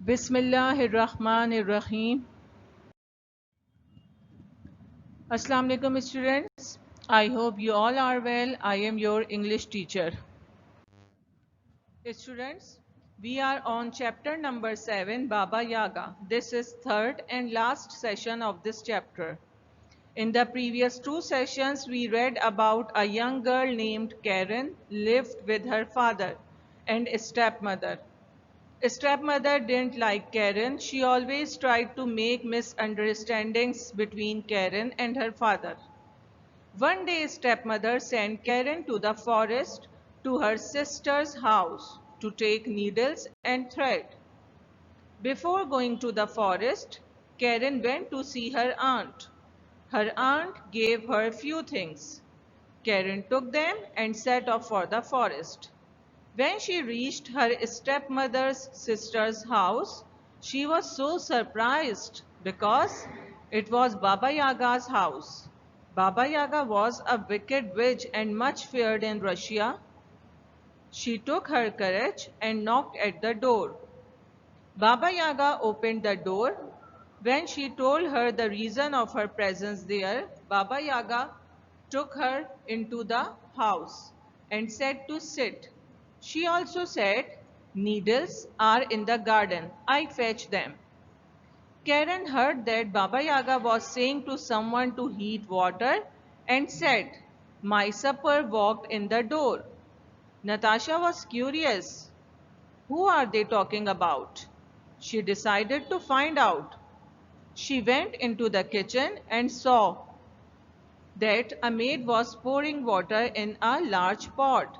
Bismillahirrahmanirrahim. Assalamu alaikum students. I hope you all are well. I am your English teacher. Students, we are on chapter number 7, Baba Yaga. This is third and last session of this chapter. In the previous two sessions, we read about a young girl named Karen lived with her father and stepmother. Stepmother didn't like Karen. She always tried to make misunderstandings between Karen and her father. One day, stepmother sent Karen to the forest to her sister's house to take needles and thread. Before going to the forest, Karen went to see her aunt. Her aunt gave her a few things. Karen took them and set off for the forest. When she reached her stepmother's sister's house, she was so surprised because it was Baba Yaga's house. Baba Yaga was a wicked witch and much feared in Russia. She took her courage and knocked at the door. Baba Yaga opened the door. When she told her the reason of her presence there, Baba Yaga took her into the house and said to sit. She also said, "Needles are in the garden. I fetch them." Karen heard that Baba Yaga was saying to someone to heat water and said, "My supper walked in the door." Natasha was curious. Who are they talking about? She decided to find out. She went into the kitchen and saw that a maid was pouring water in a large pot.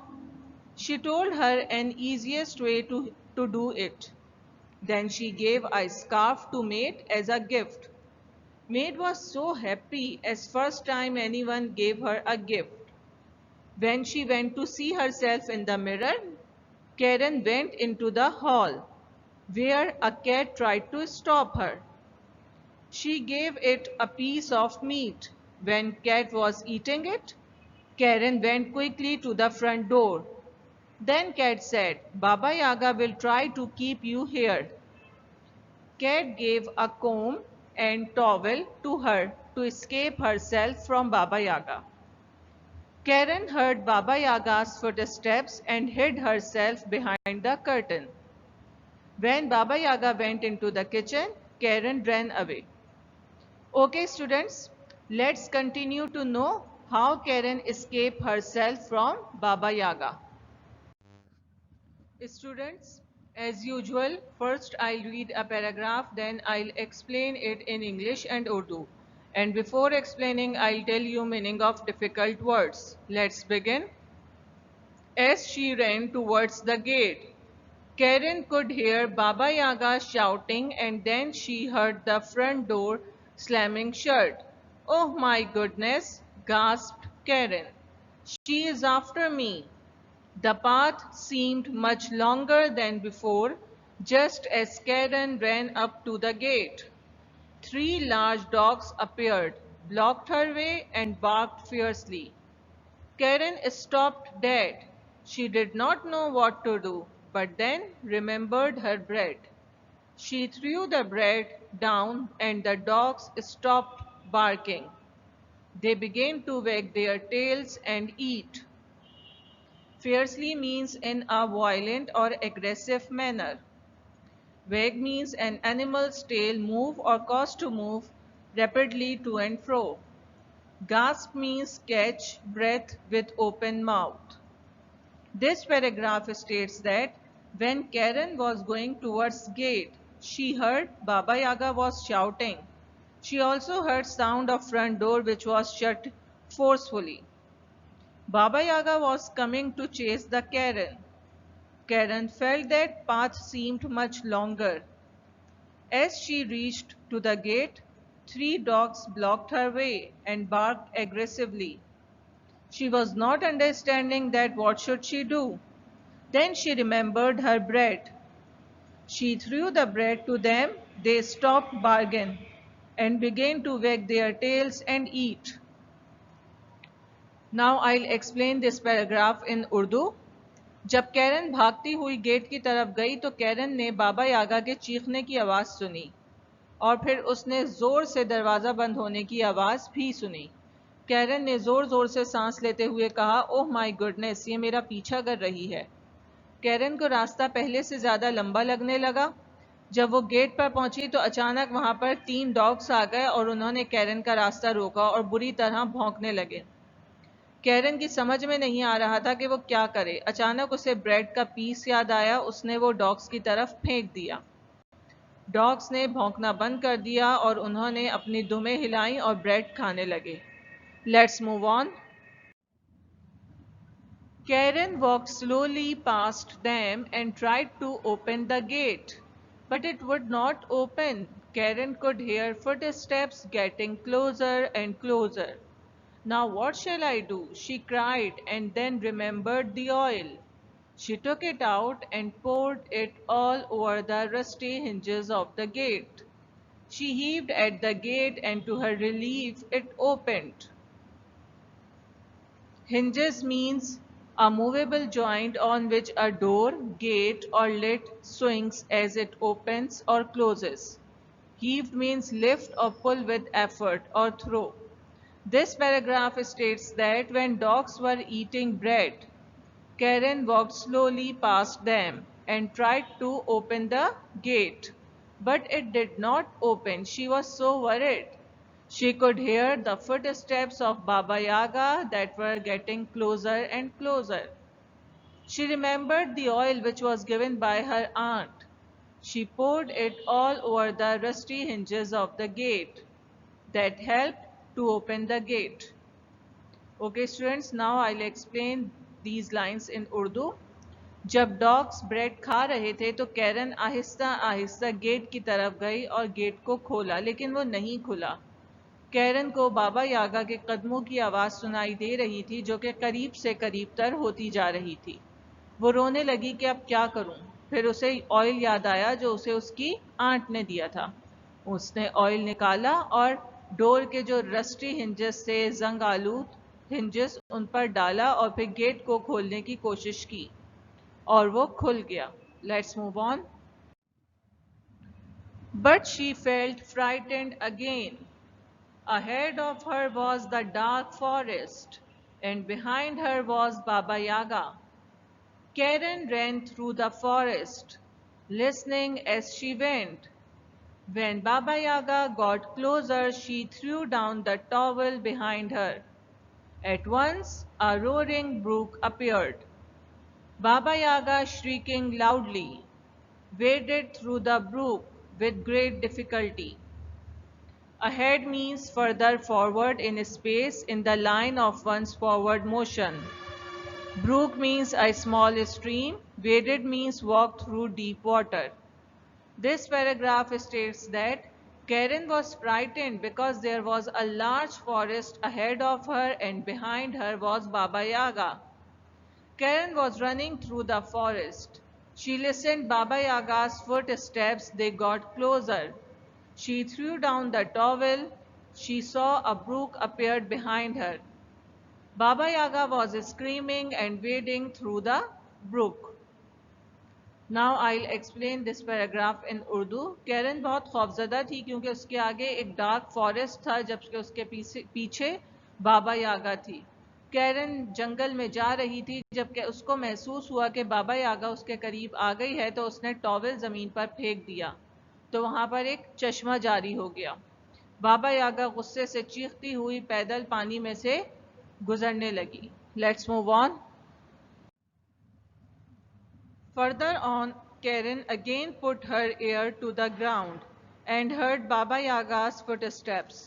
She told her an easiest way to do it. Then she gave a scarf to maid as a gift. Maid was so happy as first time anyone gave her a gift. When she went to see herself in the mirror, Karen went into the hall, where a cat tried to stop her. She gave it a piece of meat. When cat was eating it, Karen went quickly to the front door. Then cat said, "Baba Yaga will try to keep you here." Cat gave a comb and towel to her to escape herself from Baba Yaga. Karen heard Baba Yaga's footsteps and hid herself behind the curtain. When Baba Yaga went into the kitchen, Karen ran away. Okay, students, let's continue to know how Karen escaped herself from Baba Yaga. Students, as usual, first I'll read a paragraph, then I'll explain it in English and Urdu. And before explaining, I'll tell you meaning of difficult words. Let's begin. As she ran towards the gate, Karen could hear Baba Yaga shouting, and then she heard the front door slamming shut. "Oh my goodness," gasped Karen. "She is after me." The path seemed much longer than before, just as Karen ran up to the gate. Three large dogs appeared, blocked her way, and barked fiercely. Karen stopped dead. She did not know what to do, but then remembered her bread. She threw the bread down and the dogs stopped barking. They began to wag their tails and eat. Fiercely means in a violent or aggressive manner. Wag means an animal's tail move or cause to move rapidly to and fro. Gasp means catch breath with open mouth. This paragraph states that when Karen was going towards gate, she heard Baba Yaga was shouting. She also heard sound of front door which was shut forcefully. Baba Yaga was coming to chase the Karen. Karen felt that path seemed much longer. As she reached to the gate, three dogs blocked her way and barked aggressively. She was not understanding that what should she do. Then she remembered her bread. She threw the bread to them. They stopped bargain and began to wag their tails and eat. Now I'll explain this paragraph in Urdu. जब Karen भागती हुई gate की तरफ गई तो Karen ने बाबा यागा के चीखने की आवाज सुनी और फिर उसने जोर से दरवाजा बंद होने की आवाज भी सुनी। कैरन ने जोर जोर से सांस लेते हुए कहा, ओह माय गुडनेस, ये मेरा पीछा कर रही है। कैरन को रास्ता पहले से ज्यादा लंबा लगने लगा। जब वो गेट पर पहुंची तो अचानक वहां पर 3 डॉग्स आ गए और उन्होंने कैरन का रास्ता रोका और बुरी तरह भौंकने लगे। कैरन की समझ में नहीं आ रहा था कि वो क्या करे। अचानक उसे ब्रेड का पीस याद आया। उसने वो डॉग्स की तरफ फेंक दिया। डॉग्स ने भौंकना बंद कर दिया और उन्होंने अपनी दुमें हिलाई और ब्रेड खाने लगे। Let's move on. Karen walked slowly past them and tried to open the gate, but it would not open. Karen could hear footsteps getting closer and closer. Now what shall I do? She cried and then remembered the oil. She took it out and poured it all over the rusty hinges of the gate. She heaved at the gate and to her relief it opened. Hinges means a movable joint on which a door, gate or lid swings as it opens or closes. Heaved means lift or pull with effort or throw. This paragraph states that when dogs were eating bread, Karen walked slowly past them and tried to open the gate. But it did not open. She was so worried. She could hear the footsteps of Baba Yaga that were getting closer and closer. She remembered the oil which was given by her aunt. She poured it all over the rusty hinges of the gate. That helped to open the gate. Okay students, now I'll explain these lines in Urdu. जब dogs bread खा रहे थे तो Karen Aahista Aahista gate की तरफ गई और gate को खोला, लेकिन वो नहीं खुला। कैरन को बाबा यागा के कदमों की आवाज़ सुनाई दे रही थी जो कि करीब से करीब तर होती जा रही थी। वो रोने लगी कि अब क्या करूं। फिर उसे ऑयल याद आया जो उसे उसकी आंट ने दिया था। उसने ऑयल निकाला और डोर के जो रस्टी हिंजेस से जंग आलूद हिंजेस उन पर डाला और फिर गेट को खोलने की कोशिश की और वो खुल गया। Let's move on. But she felt frightened again. Ahead of her was the dark forest, and behind her was Baba Yaga. Karen ran through the forest, listening as she went. When Baba Yaga got closer, she threw down the towel behind her. At once, a roaring brook appeared. Baba Yaga, shrieking loudly, waded through the brook with great difficulty. Ahead means further forward in space in the line of one's forward motion. Brook means a small stream. Waded means walk through deep water. This paragraph states that Karen was frightened because there was a large forest ahead of her and behind her was Baba Yaga. Karen was running through the forest. She listened Baba Yaga's footsteps. They got closer. She threw down the towel. She saw a brook appeared behind her. Baba Yaga was screaming and wading through the brook. Now I'll explain this paragraph in Urdu. Karen बहुत खौफजदा थी क्योंकि उसके आगे एक dark forest था जबकि उसके पीछे बाबा यागा थी। कैरन जंगल में जा रही थी जबकि उसको महसूस हुआ कि बाबा यागा उसके करीब आ गई है तो उसने टॉवेल ज़मीन पर फेंक दिया तो वहां पर एक चश्मा जारी हो गया। बाबा यागा गुस्से से चीखती हुई पैदल पानी में से गुजरने लगी। Let's move on. Further on, Karen again put her ear to the ground and heard Baba Yaga's footsteps.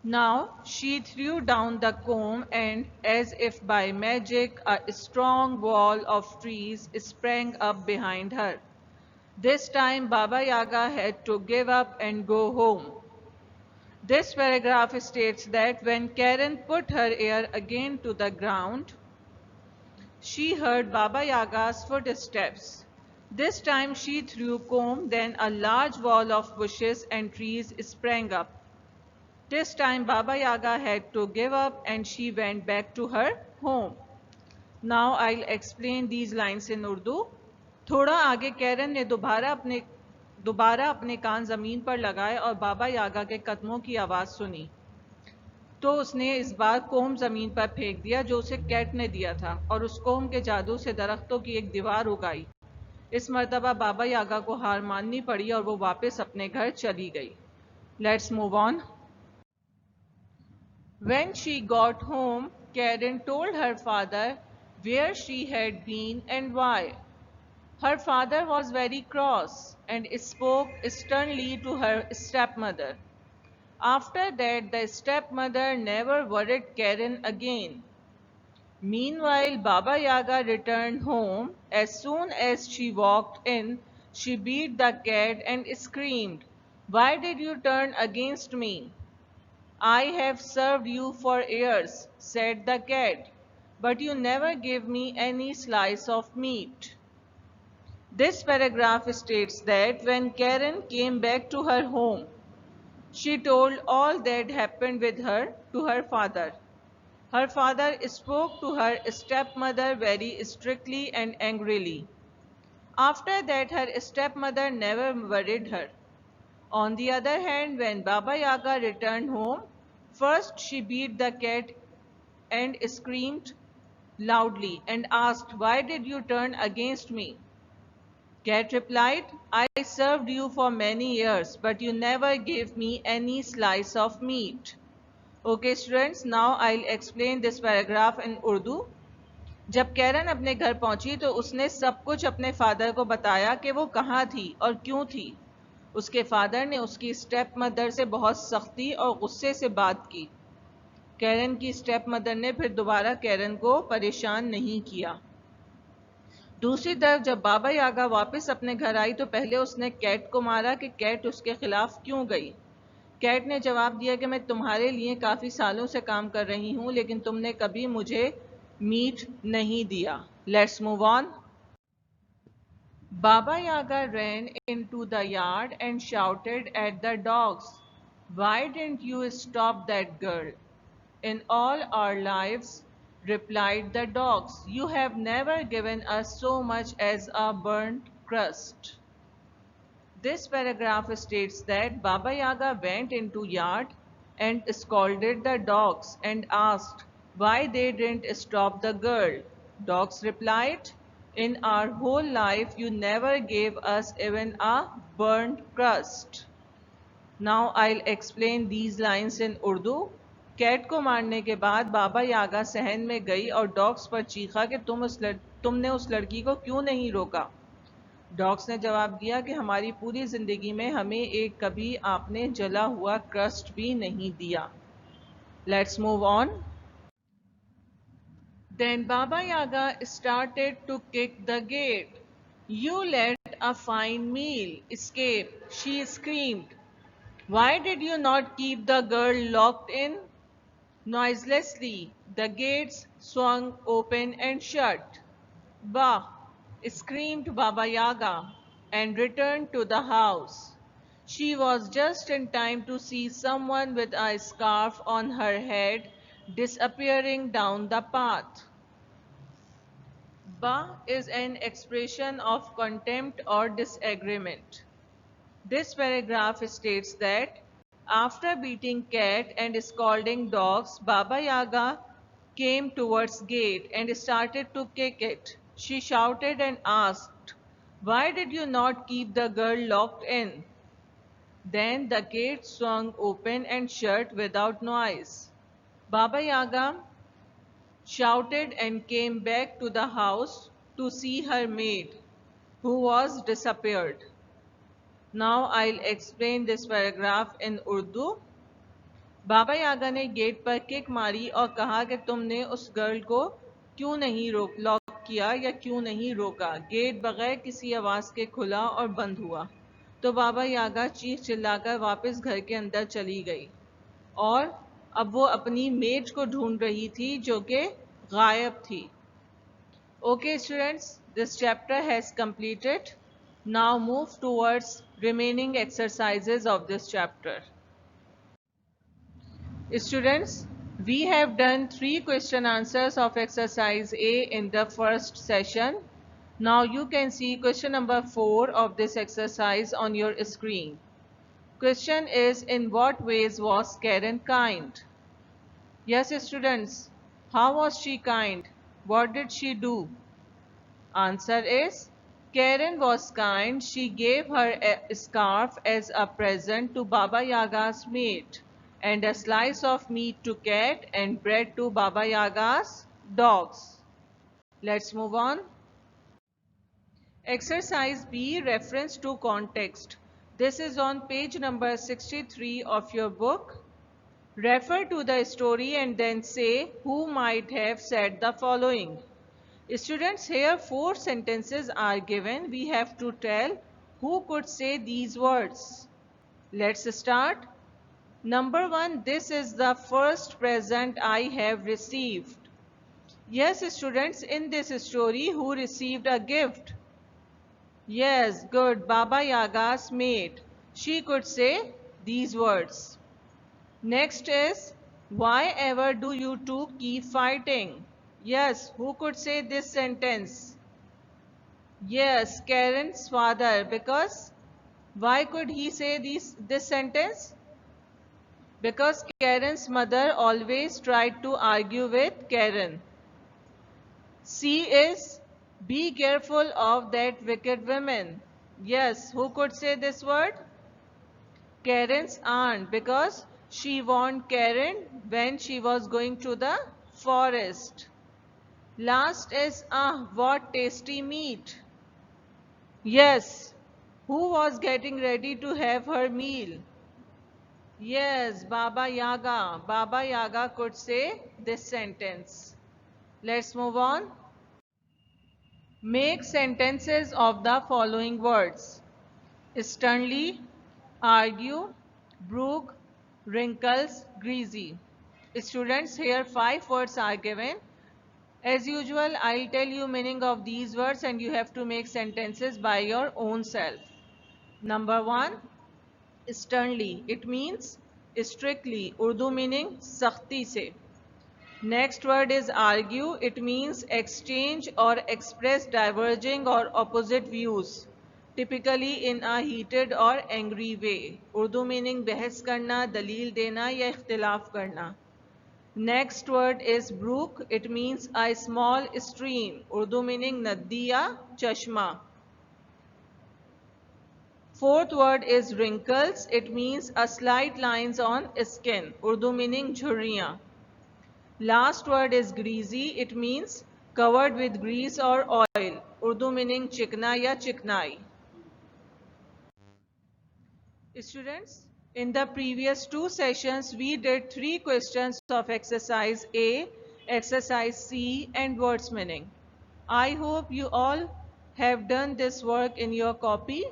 Now she threw down the comb and, as if by magic, a strong wall of trees sprang up behind her. This time Baba Yaga had to give up and go home. This paragraph states that when Karen put her ear again to the ground, she heard Baba Yaga's footsteps. This time she threw comb, then a large wall of bushes and trees sprang up. This time Baba Yaga had to give up and she went back to her home. Now I'll explain these lines in Urdu. थोड़ा आगे Karen ने दोबारा अपने कान जमीन पर लगाए और बाबा यागा के कदमों की आवाज सुनी। तो उसने इस बार कोम जमीन पर फेंक दिया जो उसे कैट ने दिया था और उस कोम के जादू से दरख्तों की एक दीवार उगाई। इस मर्तबा बाबा यागा को हार माननी पड़ी और वो वापस अपने घर चली गई। Let's move on. When she got home, Karen told her father where she had been and why. Her father was very cross and spoke sternly to her stepmother. After that, the stepmother never worried Karen again. Meanwhile, Baba Yaga returned home. As soon as she walked in, she beat the cat and screamed, "Why did you turn against me?" "I have served you for years," said the cat, "but you never gave me any slice of meat." This paragraph states that when Karen came back to her home, she told all that happened with her to her father. Her father spoke to her stepmother very strictly and angrily. After that, her stepmother never worried her. On the other hand, when Baba Yaga returned home, first she beat the cat and screamed loudly and asked, "Why did you turn against me?" Cat replied, "I served you for many years, but you never gave me any slice of meat." Okay students, now I'll explain this paragraph in Urdu. जब Karen अपने घर पहुंची तो उसने सब कुछ अपने father को बताया कि वो कहाँ थी और क्यों थी। उसके फादर ने उसकी स्टेप मदर से बहुत सख्ती और गुस्से से बात की। कैरन की स्टेप मदर ने फिर दोबारा कैरन को परेशान नहीं किया। दूसरी तरफ जब बाबा यागा वापस अपने घर आई तो पहले उसने कैट को मारा कि कैट उसके खिलाफ क्यों गई। कैट ने जवाब दिया कि मैं तुम्हारे लिए काफ़ी सालों से काम कर रही हूँ लेकिन तुमने कभी मुझे मीट नहीं दिया। Let's move on. Baba Yaga ran into the yard and shouted at the dogs, "Why didn't you stop that girl?" "In all our lives," replied the dogs, "you have never given us so much as a burnt crust." This paragraph states that Baba Yaga went into yard and scolded the dogs and asked why they didn't stop the girl. Dogs replied, "In our whole life you never gave us even a burnt crust." Now I'll explain these lines in Urdu. Cat को मारने के बाद बाबा यागा सहन में गई और dogs पर चीखा कि तुमने उस लड़की को क्यों नहीं रोका। डॉग्स ने जवाब दिया कि हमारी पूरी जिंदगी में हमें एक कभी आपने जला हुआ क्रस्ट भी नहीं दिया। Let's move on. Then Baba Yaga started to kick the gate. "You let a fine meal escape," she screamed. "Why did you not keep the girl locked in?" Noiselessly, the gates swung open and shut. "Bah!" screamed Baba Yaga and returned to the house. She was just in time to see someone with a scarf on her head disappearing down the path. Ba is an expression of contempt or disagreement. This paragraph states that after beating cat and scolding dogs, Baba Yaga came towards gate and started to kick it. She shouted and asked, "Why did you not keep the girl locked in?" Then the gate swung open and shut without noise. Baba Yaga shouted and came back to the house to see her maid, who was disappeared. Now I'll explain this paragraph in Urdu. बाबा यागा ने gate पर kick मारी और कहा कि तुमने उस girl को क्यों नहीं लॉक किया या क्यों नहीं रोका। गेट बगैर किसी आवाज़ के खुला और बंद हुआ तो बाबा यागा चीख चिल्लाकर वापस घर के अंदर चली गई और अब वो अपनी मेज को ढूंढ रही थी जो कि गायब थी। Okay students, this chapter has completed. Now move towards remaining exercises of this chapter. Students, We have done 3 question answers of exercise A in the first session. Now you can see question number 4 of this exercise on your screen. Question is, in what ways was Karen kind? Yes, students, how was she kind? What did she do? Answer is, Karen was kind. She gave her a scarf as a present to Baba Yaga's maid, and a slice of meat to cat and bread to Baba Yaga's dogs. Let's move on. Exercise B, reference to context. This is on page number 63 of your book. Refer to the story and then say who might have said the following. Students, here 4 sentences are given. We have to tell who could say these words. Let's start. Number 1, this is the first present I have received. Yes, students, in this story, who received a gift? Yes, good. Baba Yaga's maid. She could say these words. Next is, why ever do you two keep fighting? Yes, who could say this sentence? Yes, Karen's father. Because why could he say this sentence? Because Karen's mother always tried to argue with Karen. C is, be careful of that wicked woman. Yes, who could say this word? Karen's aunt, because she warned Karen when she was going to the forest. Last is, what tasty meat. Yes, who was getting ready to have her meal? Yes, Baba Yaga. Baba Yaga could say this sentence. Let's move on. Make sentences of the following words. Sternly, argue, brook, wrinkles, greasy. Students, here 5 words are given. As usual, I'll tell you meaning of these words and you have to make sentences by your own self. Number 1, sternly. It means strictly. Urdu meaning sakhti se. Next word is argue. It means exchange or express diverging or opposite views, typically in a heated or angry way. Urdu meaning बहस करना, दलील देना या इख्तिलाफ करना. Next word is brook. It means a small stream. Urdu meaning नदी या चश्मा. Fourth word is wrinkles. It means a slight lines on skin. Urdu meaning झुर्रियाँ. Last word is greasy. It means covered with grease or oil. Urdu meaning chikna ya chiknai. Students, in the previous 2 sessions, we did 3 questions of exercise A, exercise C and words meaning. I hope you all have done this work in your copy.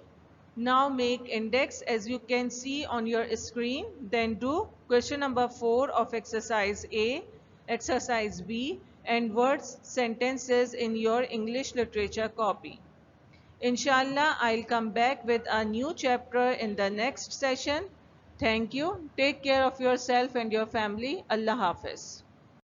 Now make index as you can see on your screen. Then do question number 4 of exercise A, exercise B and words sentences in your English literature copy. Inshallah, I'll come back with a new chapter in the next session. Thank you. Take care of yourself and your family. Allah Hafiz.